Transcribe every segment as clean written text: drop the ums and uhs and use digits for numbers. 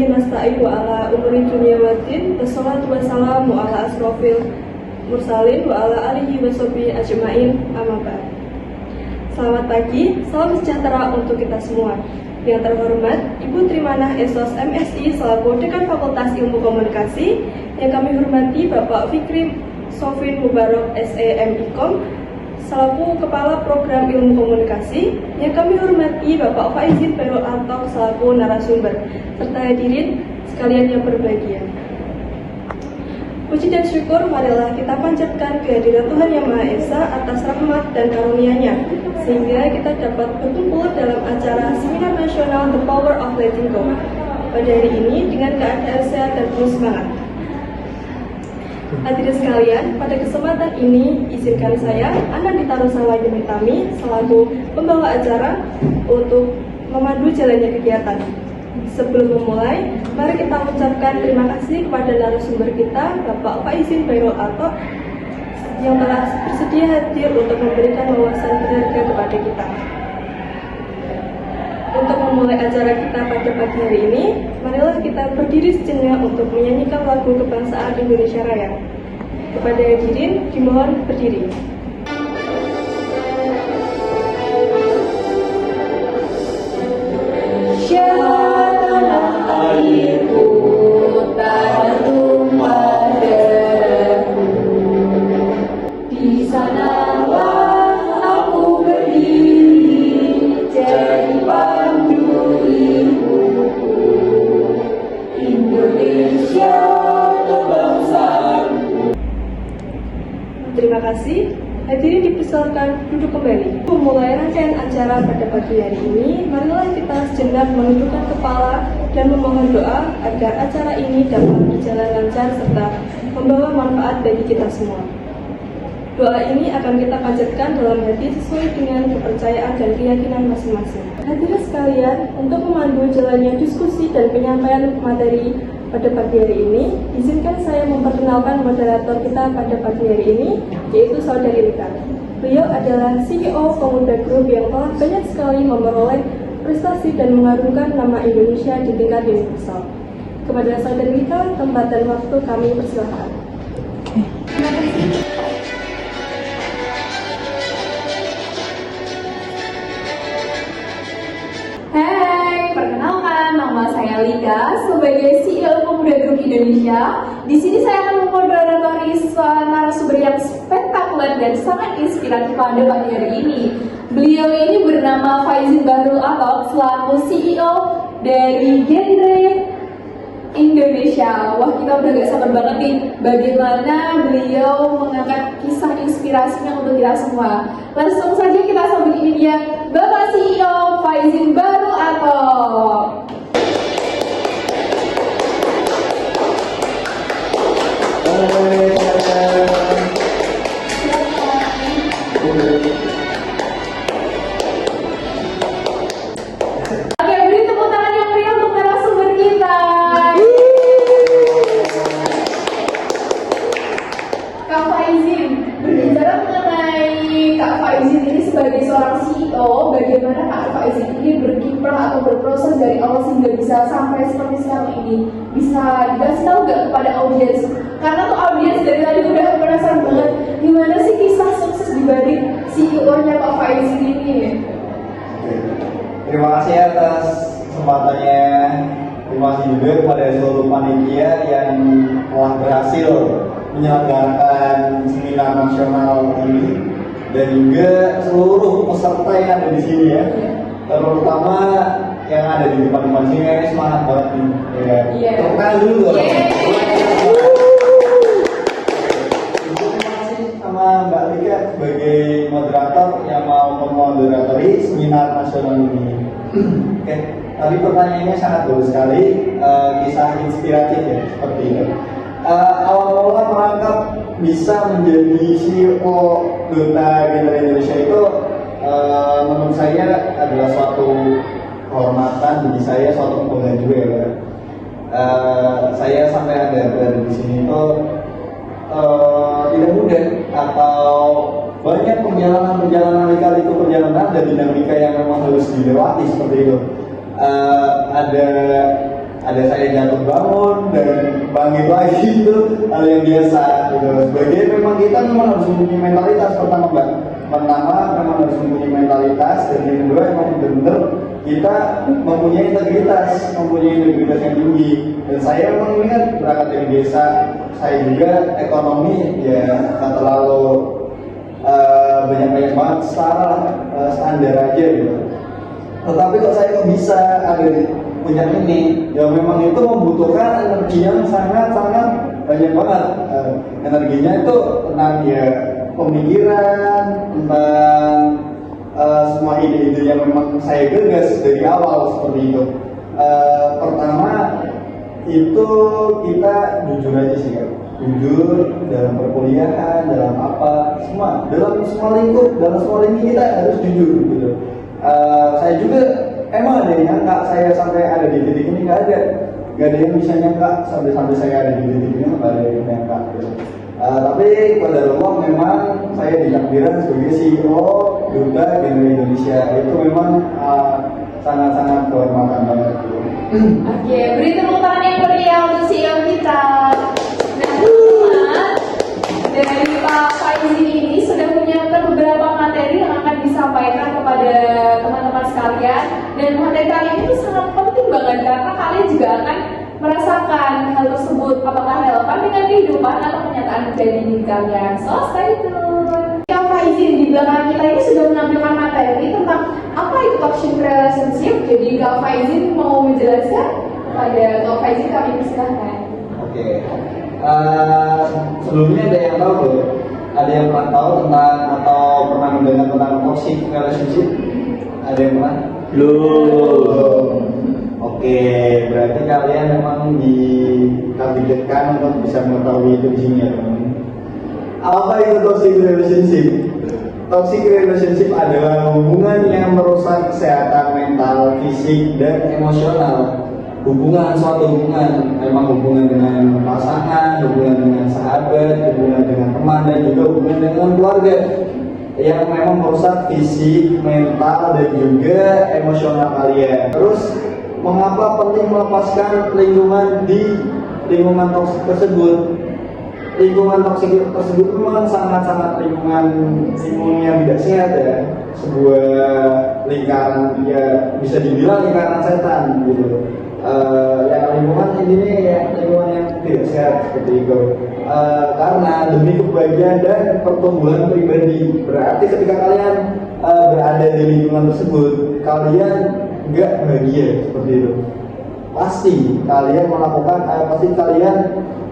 bihi nasta'in wa ala umuri dunya waddin. Wassalatu wassalamu ala asrofil mursalin wa ala alihi wa sahbihi ajma'in. Amma ba'd. Selamat pagi, salam sejahtera untuk kita semua. Yang terhormat Ibu Trimanah Esos MSI selaku Dekan Fakultas Ilmu Komunikasi. Yang kami hormati Bapak Fikri Sofin Mubarok SEMIKOM selaku Kepala Program Ilmu Komunikasi. Yang kami hormati Bapak Faizin Perul Antok selaku narasumber, serta hadirin sekalian yang berbahagia. Puji dan syukur marilah kita panjatkan kehadiran Tuhan Yang Maha Esa atas rahmat dan karunia-Nya, sehingga kita dapat berkumpul dalam acara Seminar Nasional The Power of Letting Go pada hari ini dengan keadaan sehat dan penuh semangat. Hadirin sekalian, pada kesempatan ini izinkan saya, Anandita Rosawa Yumitami, selaku pembawa acara untuk memandu jalannya kegiatan. Sebelum memulai, mari kita ucapkan terima kasih kepada narasumber kita, Bapak Faizin Perul Antok, yang telah bersedia hadir untuk memberikan wawasan berharga kepada kita. Untuk memulai acara kita pada pagi hari ini, marilah kita berdiri sejenak untuk menyanyikan lagu kebangsaan Indonesia Raya. Kepada hadirin, dimohon berdiri. Airku tanah tumpah darahku, di sanalah aku berdiri jadi pandu ibuku. Indonesia kebangsaanku. Terima kasih. Hadirin dipersilakan duduk kembali. Memulai rangkaian acara pada pagi hari ini, marilah kita sejenak menundukkan kepala dan memohon doa agar acara ini dapat berjalan lancar serta membawa manfaat bagi kita semua. Doa ini akan kita panjatkan dalam hati sesuai dengan kepercayaan dan keyakinan masing-masing. Hadirin sekalian, untuk memandu jalannya diskusi dan penyampaian materi pada pagi hari ini, izinkan saya memperkenalkan moderator kita pada pagi hari ini, yaitu Saudari Lika. Beliau adalah CEO Pemuda Group yang telah banyak sekali memperoleh prestasi dan mengharumkan nama Indonesia di tingkat universal. Kepada Saudari Lika, tempat dan waktu kami persilahkan. Terima kasih. Hai, perkenalkan nama saya Lika sebagai CEO Pemuda Group Indonesia. Di sini saya akan memoderatori narasumber yang spektakuler dan sangat inspiratif pada pagi hari ini. Beliau ini bernama Faizin Perul Antok selaku CEO dari Genre Indonesia. Wah, kita udah gak sabar banget nih bagaimana beliau mengangkat kisah inspirasinya untuk kita semua. Langsung saja kita sambut ini dia, Bapak CEO Faizin Perul Antok. Oke, beri tepuk tangan yang meriah untuk narasumber kita. Kak Faizin, berbicara mengenai Kak Faizin ini sebagai seorang CEO, bagaimana Kak Faizin ini berkiprah atau berproses dari awal sehingga bisa sampai seperti sekarang ini? Bisa dikasih tahu nggak kepada audiens? Karena tuh audiens dari tadi udah penasaran banget gimana sih kisah sukses dibalik CEO-nya Pak Faizin ini? Terima kasih atas kesempatannya. Terima kasih juga kepada seluruh panitia yang telah berhasil menyelenggarakan seminar nasional ini dan juga seluruh peserta yang ada di sini ya. Terutama yang ada di depan-depan sini, ini semangat banget nih. Ya. Tepuk tangan dulu dong. Terima kasih sama Mbak Lika sebagai moderator yang mau memoderatori seminar nasional ini. Oke, tadi pertanyaannya sangat bagus sekali, kisah inspiratif ya seperti itu. Awal-awal merangkap bisa menjadi CEO Duta Genre Indonesia itu menurut saya adalah suatu kehormatan bagi saya, suatu kebanggaan juga ya Pak. Saya sampai ada berada di sini itu tidak mudah atau banyak perjalanan lika-liku perjalanan dan dinamika yang memang harus dilewati seperti itu. Ada ada saya jatuh bangun dan bangkit lagi itu hal yang biasa gitu. Sebagai memang kita memang harus mempunyai mentalitas pertama memang harus mempunyai mentalitas, dan yang kedua memang benar-benar kita mempunyai integritas yang tinggi. Dan saya memang ini kan berangkat dari desa, saya juga ekonomi ya nggak terlalu banyak banget standar aja gitu. Tetapi kok saya kok bisa ada di puncak ini, ya memang itu membutuhkan energi yang sangat banyak banget. Energinya itu tentang ya pemikiran, tentang semua ide-ide yang memang saya gagas dari awal seperti itu. Pertama itu kita jujur aja sih kan, jujur dalam perkuliahan, dalam apa, dalam semua lingkup, dalam semua lini kita harus jujur gitu. Saya juga emang ada yang nyangka saya sampai ada di titik ini, nggak ada yang bisa nyangka sampai saya ada di titik ini, nggak ada yang nyangka gitu. Tapi pada Allah memang saya ditakdirkan sebagai CEO Duta Genre Indonesia, itu memang sangat kehormatan banget gitu. Oke, beri tepuk tangan yang meriah untuk CEO kita. Nah, teman-teman, dari Pak Faizin ini sudah menyiapkan beberapa materi yang akan disampaikan kepada teman-teman sekalian, dan materi kali ini itu sangat penting banget karena kalian juga akan merasakan hal tersebut apakah relevan dengan kehidupan atau kenyataan menjadi diri kalian. So, stay tune. Kak Faizin di belakang kita ini sudah menampilkan materi tentang apa itu toxic relationship. Jadi Kak Faizin mau menjelaskan kepada Kak Faizin, kami persilahkan. Oke. Sebelumnya ada yang tahu tuh? Ada yang pernah tahu tentang atau pernah mendengar tentang toxic relationship? Ada yang pernah? Belum. Oke, berarti kalian memang ditargetkan untuk bisa mengetahui itu di sini ya teman-teman. Apa itu toxic relationship? Toxic relationship adalah hubungan yang merusak kesehatan mental, fisik, dan emosional. Suatu hubungan, memang hubungan dengan pasangan, hubungan dengan sahabat, hubungan dengan teman, dan juga hubungan dengan keluarga yang memang merusak fisik, mental, dan juga emosional kalian. Terus mengapa penting melepaskan lingkungan toksik tersebut? Lingkungan toksik tersebut memang sangat lingkungan yang tidak sehat ya. Sebuah lingkaran, ya bisa dibilang lingkaran setan gitu. Yang lingkungan intinya ya lingkungan yang tidak sehat seperti itu. Karena demi kebahagiaan dan pertumbuhan pribadi, berarti ketika kalian berada di lingkungan tersebut, kalian nggak bahagia seperti itu. Pasti kalian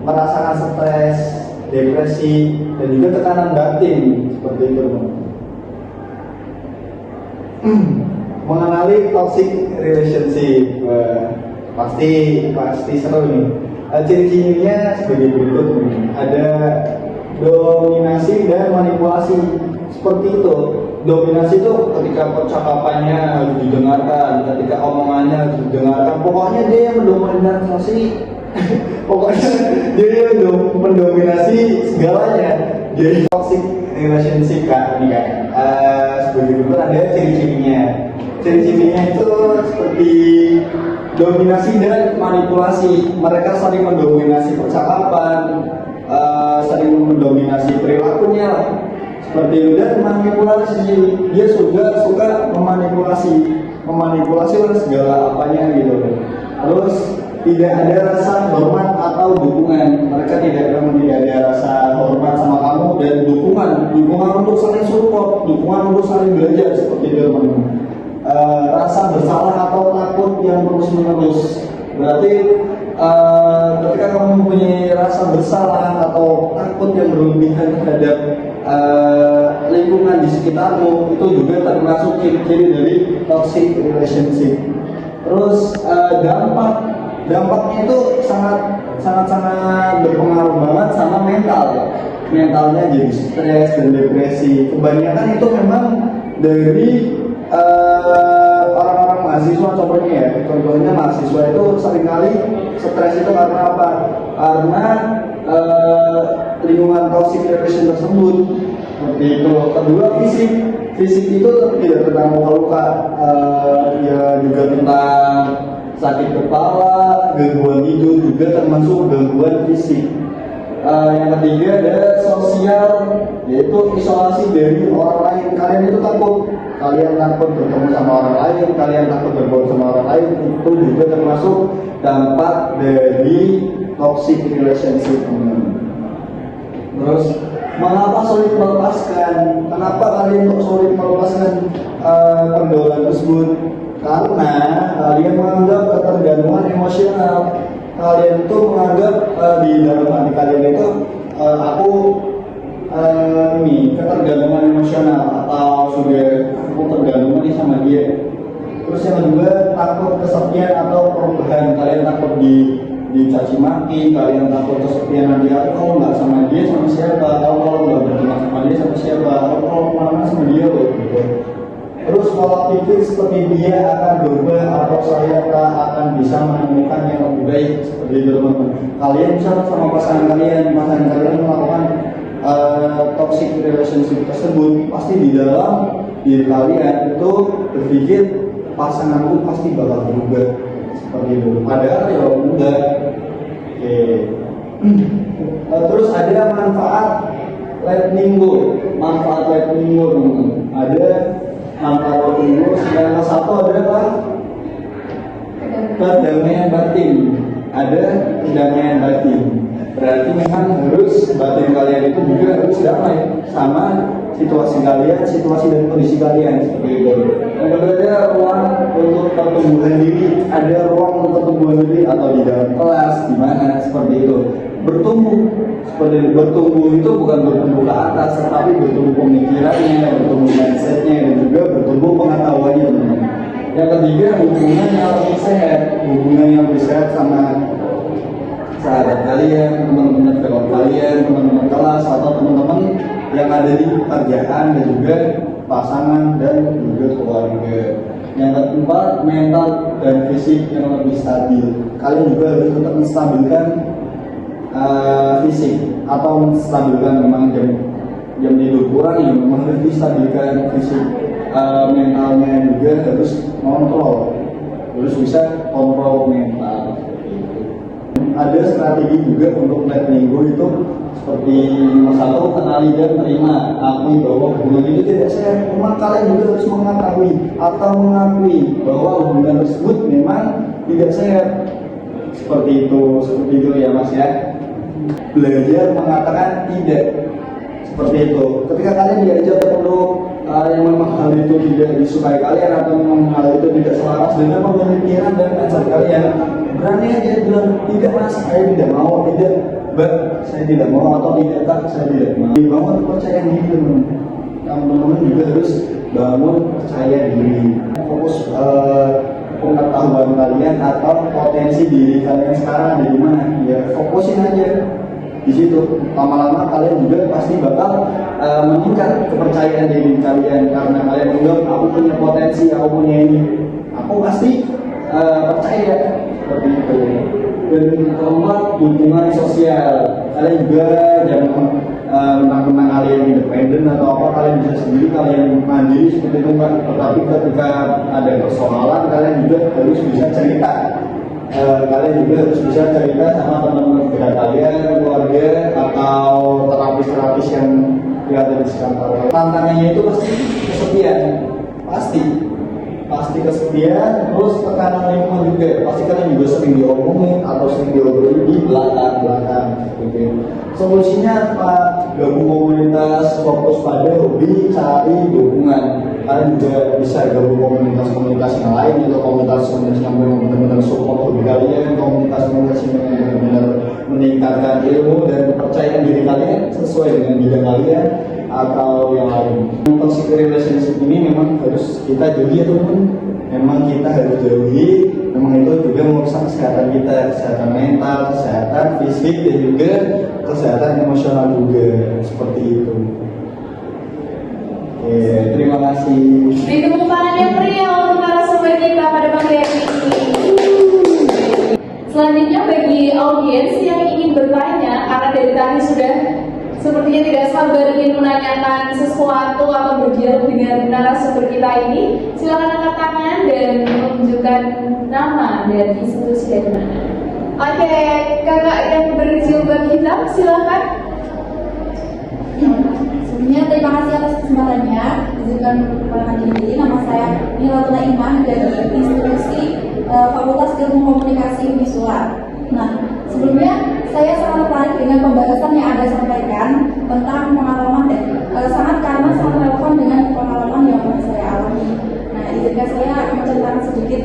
merasakan stres, depresi, dan juga tekanan batin seperti itu. Mengenali toxic relationship, pasti seru nih. Ciri-cirinya sebagai berikut nih. Ada dominasi dan manipulasi seperti itu. Dominasi itu ketika percakapannya harus didengarkan, ketika omongannya harus didengarkan. Pokoknya dia yang mendominasi. Pokoknya dia yang mendominasi segalanya. Jadi toxic relationship kan ini kan. Sebagai berikut ada ciri-cirinya. Ciri-cirinya itu seperti dominasi dan manipulasi. Mereka saling mendominasi percakapan, saling mendominasi perilakunya lah. Seperti itu. Dan manipulasi, dia suka memanipulasi oleh segala apanya gitu. Terus tidak ada rasa hormat atau dukungan. Mereka tidak ada rasa hormat sama kamu, dan dukungan untuk saling support, dukungan untuk saling belajar seperti itu teman-teman. Rasa bersalah atau takut yang terus-menerus. Berarti ketika kamu mempunyai rasa bersalah atau takut yang berlebihan terhadap lingkungan di sekitarmu, itu juga termasuk ciri-ciri dari toxic relationship. Terus dampaknya itu sangat berpengaruh banget sama mentalnya, jadi stres dan depresi. Kebanyakan itu memang dari orang-orang mahasiswa contohnya mahasiswa itu seringkali stres itu karena apa? Karena lingkungan toxic relation tersebut seperti itu. Kedua, fisik itu tidak tentang luka-luka, ya juga tentang sakit kepala, gangguan tidur, juga termasuk gangguan fisik. Yang ketiga ada sosial, yaitu isolasi dari orang lain. Kalian itu takut bertemu sama orang lain, kalian takut bergaul sama orang lain, itu juga termasuk dampak dari toxic relationship. Terus mengapa sulit melepaskan? Kenapa kalian kok sulit melepaskan pergaulan tersebut? Karena kalian menganggap ketergantungan emosional. Kalian tuh menganggap di dalam hati kalian itu aku ini ketergantungan emosional atau sudah aku tergantung nih sama dia. Terus yang kedua takut kesepian atau perubahan. Kalian takut dicaci maki, kalian takut kesepian nanti kalau nggak sama dia sama siapa, atau kalau nggak berteman sama dia sama siapa, atau kalau kemana sama dia loh gitu. Terus pola pikir seperti dia akan berubah atau saya tak akan bisa menemukan yang lebih baik seperti itu teman-teman. Kalian misalnya sama pasangan kalian melakukan toxic relationship tersebut, pasti di dalam diri kalian itu berpikir pasanganku pasti bakal berubah seperti itu. Padahal ya enggak. Oke. Terus ada manfaat letting go. Manfaat letting go teman-teman. Ada manfaat letting go. Yang satu adalah kedamaian batin. Ada kedamaian batin. Berarti memang harus batin kalian itu juga harus damai sama situasi kalian, situasi dan kondisi kalian seperti itu. Yang kedua ada ruang untuk pertumbuhan diri, ada ruang untuk pertumbuhan diri atau di dalam kelas, di mana seperti itu. Bertumbuh, seperti itu. Bertumbuh itu bukan bertumbuh ke atas, tetapi bertumbuh pemikirannya, bertumbuh mindsetnya, dan juga bertumbuh pengetahuannya teman-teman. Yang ketiga hubungan yang lebih sehat, hubungan yang lebih sehat sama sahabat kalian, teman-teman kawan kalian, teman-teman kelas atau teman-teman yang ada di pekerjaan dan juga pasangan dan juga keluarga. Yang keempat, mental dan fisik yang lebih stabil. Kalian juga harus tetap menstabilkan fisik atau menstabilkan memang jam tidur kurang, ya memang harus distabilkan fisik. Mentalnya juga harus kontrol, harus bisa kontrol mental. Ada strategi juga untuk letting go itu seperti nomor satu, kenali dan terima, akui bahwa hubungan itu tidak sehat. Memang kalian juga harus mengetahui atau mengakui bahwa hubungan tersebut memang tidak sehat. Seperti itu ya Mas ya. Belajar mengatakan tidak. Seperti itu. Ketika kalian diajak untuk yang memang hal itu tidak disukai kalian atau memang hal itu tidak selaras dengan pemikiran dan mindset kalian, berani aja bilang tidak Mas, saya tidak mau, tidak Mbak, saya tidak mau, atau tidak Kak, saya tidak mau. Bangun kepercayaan diri teman-teman juga harus bangun percaya diri. Fokus pengetahuan kalian atau potensi diri kalian sekarang ada di mana, ya fokusin aja di situ. Lama-lama kalian juga pasti bakal meningkat kepercayaan diri kalian karena kalian menganggap aku punya potensi, aku punya ini, aku pasti percaya seperti itu. Dan keempat, dukungan sosial. Kalian juga jangan menang-menang kalian independen atau apa, kalian bisa sendiri, kalian mandiri seperti itu kan. Tetapi ketika ada persoalan kalian juga harus bisa cerita. Kalian juga harus bisa cerita sama teman-teman dekat kalian, keluarga atau terapis-terapis yang ada di sekitar. Tantangannya itu pasti kesepian, pasti kesepian, terus tekanan lingkungan juga. Pasti kalian juga sering diomongin atau sering diobrolin di belakang. Solusinya apa? Gabung komunitas, fokus pada hobi, cari dukungan. Kalian juga bisa gabung komunitas yang lain, atau komunitas yang benar-benar support hobi kalian, komunitas yang benar-benar meningkatkan ilmu dan kepercayaan diri kalian sesuai dengan bidang kalian atau yang lain. Toxic relationship ini memang harus kita jauhi ya teman-teman. Memang kita harus jauhi. Memang itu juga merusak kesehatan kita, kesehatan mental, kesehatan fisik dan juga kesehatan emosional juga seperti itu. Oke, terima kasih. Beri tepuk tangan yang meriah untuk narasumber kita pada pagi hari ini. Selanjutnya bagi audiens yang ingin bertanya, karena dari tadi sudah sepertinya tidak sabar ingin menanyakan sesuatu atau berdialog dengan narasumber kita ini. Silakan angkat tangan dan menunjukkan nama dan institusi dari mana. Oke, kakak yang berjilbab hitam, silakan. Sebelumnya terima kasih atas kesempatannya. Izinkan perkenalkan diri, nama saya Nilatul Iman dari institusi Fakultas Ilmu Komunikasi Unisula. Nah, sebelumnya saya sangat tertarik dengan pembahasan yang Anda sampaikan tentang pengalaman dan sangat relevan dengan pengalaman yang pernah saya alami. Nah, izinkan saya menceritakan sedikit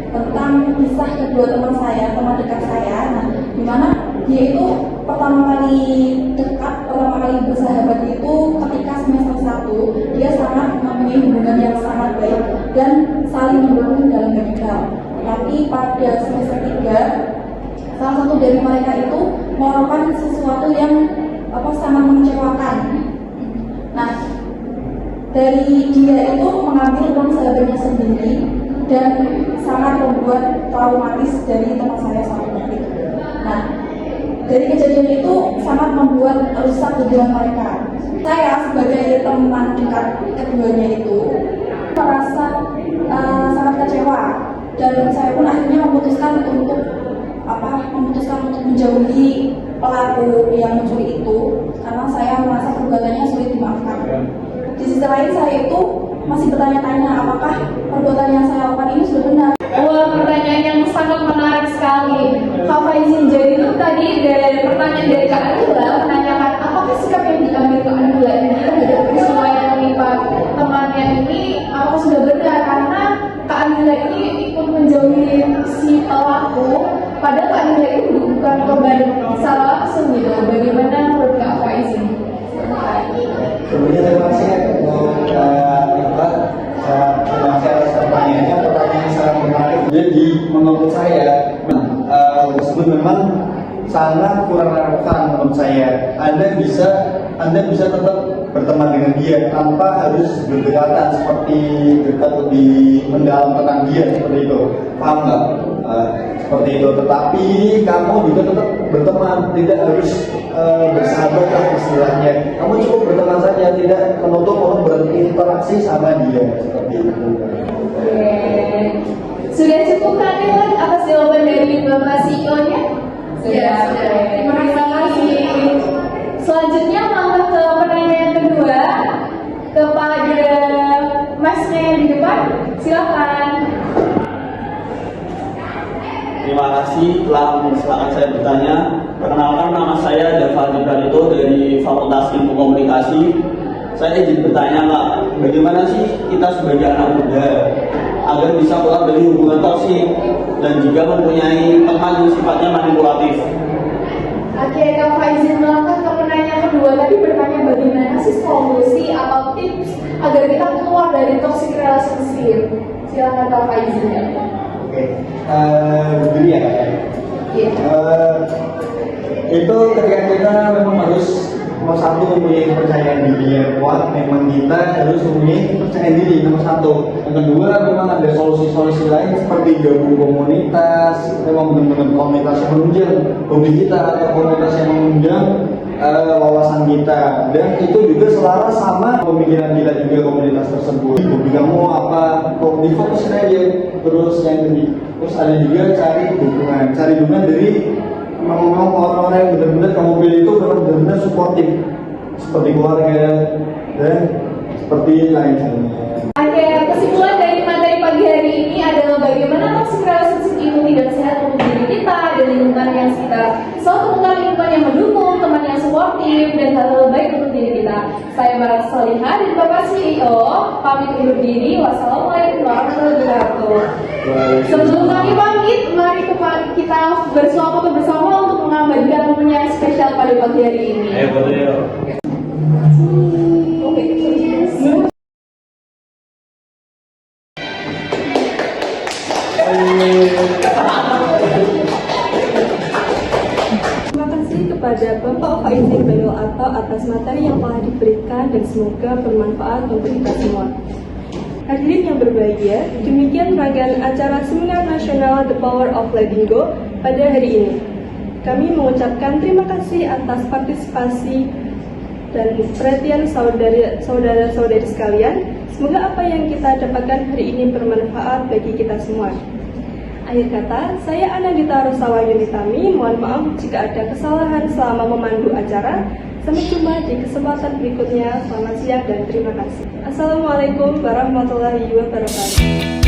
tentang kisah kedua teman dekat saya. Nah, di mana dia itu pertama kali bersahabat itu ketika semester 1. Dia sangat mempunyai hubungan yang sangat baik dan saling mendukung dalam banyak hal. Tapi pada semester 3, salah satu dari mereka itu melakukan sesuatu yang sangat mengecewakan. Nah, dari dia itu mengambil uang sahabatnya sendiri dan sangat membuat traumatis dari teman saya satu itu. Nah, dari kejadian itu sangat membuat rusak hubungan mereka. Saya sebagai teman dekat keduanya itu merasa sangat kecewa dan saya pun akhirnya memutuskan untuk menjauhi pelaku yang mencuri itu karena saya merasa perbuatannya sulit dimaafkan. Di sisi lain saya itu masih bertanya-tanya apakah perbuatan yang saya lakukan ini sudah benar. Wah, pertanyaan yang sangat menarik sekali. Kak Faizin, jadi itu tadi dari pertanyaan dari Kak Anila menanyakan apakah sikap yang diambil Kak Anila ini terhadap peristiwa yang menimpa temannya ini apakah sudah benar, karena Kak Anila ini ikut menjauhi si pelaku padahal Kak Anila ini bukan korban secara langsung gitu. Bagaimana menurut Kak Faizin? Sebelumnya terima kasih untuk Iqbal. Terima kasih atas pertanyaannya. Pertanyaan sangat menarik. Jadi menurut saya hal tersebut memang sangat kurang relevan menurut saya. Anda bisa tetap berteman dengan dia tanpa harus berdekatan seperti dekat lebih mendalam tentang dia seperti itu. Paham nggak? Seperti itu. Tetapi kamu juga tetap berteman, tidak harus bersahabat lah istilahnya. Kamu cukup berteman saja, tidak menutup untuk berinteraksi sama dia seperti itu. Oke. Sudah cukup Kak Anila atas jawaban dari Bapak CEO-nya? Sudah. Terima kasih. Selanjutnya langkah ke pertanyaan yang kedua kepada Masnya yang di depan. Silakan. Terima kasih telah mempersilahkan saya bertanya. Perkenalkan, nama saya Dava Dibralito dari Fakultas Ilmu Komunikasi. Saya izin bertanya, Kak, bagaimana sih kita sebagai anak muda agar bisa keluar dari hubungan toksik dan juga mempunyai teman yang sifatnya manipulatif? Oke, Kak Faizin, melangkah ke pertanyaan kedua tadi bertanya bagaimana sih solusi atau tips agar kita keluar dari toxic relationship. Silakan Kak Faizin ya. Oke, begini ya Kak. Itu ketika kita memang harus nomor satu mempunyai kepercayaan diri yang kuat, memang kita harus mempunyai kepercayaan diri nomor satu. Yang kedua, memang ada solusi-solusi lain seperti gabung komunitas, memang benar-benar komunitas yang menunjang hobi kita atau komunitas yang menunjang wawasan kita, dan itu juga selaras sama pemikiran kita juga komunitas tersebut. Hobi kamu apa? Kok difokusin aja. Terus yang kedua, terus ada juga cari dukungan dari memang orang-orang yang benar-benar kamu pilih itu memang benar-benar suportif seperti keluarga dan seperti lain-lainnya. Oke, kesimpulan dari materi pagi hari ini adalah bagaimana toxic relationship itu tidak sehat untuk diri kita dan lingkungan yang sekitar. Temukan lingkungan yang mendukung, teman yang suportif, dan hal-hal baik untuk diri kita. Saya Marat Solihah dan Bapak CEO pamit undur diri. Wassalamualaikum warahmatullahi wabarakatuh. Sebelum kami pamit, mari kita bersuah foto bersama untuk mengabadikan momen yang spesial pada pagi hari ini. Ayo, foto yuk. Oke. Terima kasih kepada Bapak Faizin Bainul Atta atas materi yang telah diberikan dan semoga bermanfaat untuk kita semua. Hadirin yang berbahagia, demikian rangkaian acara Seminar Nasional The Power of Letting Go pada hari ini. Kami mengucapkan terima kasih atas partisipasi dan perhatian saudara-saudari sekalian. Semoga apa yang kita dapatkan hari ini bermanfaat bagi kita semua. Akhir kata, saya Anandita Rosawa Yunitami. Mohon maaf jika ada kesalahan selama memandu acara. Sampai jumpa di kesempatan berikutnya. Selamat siang dan terima kasih. Assalamualaikum warahmatullahi wabarakatuh.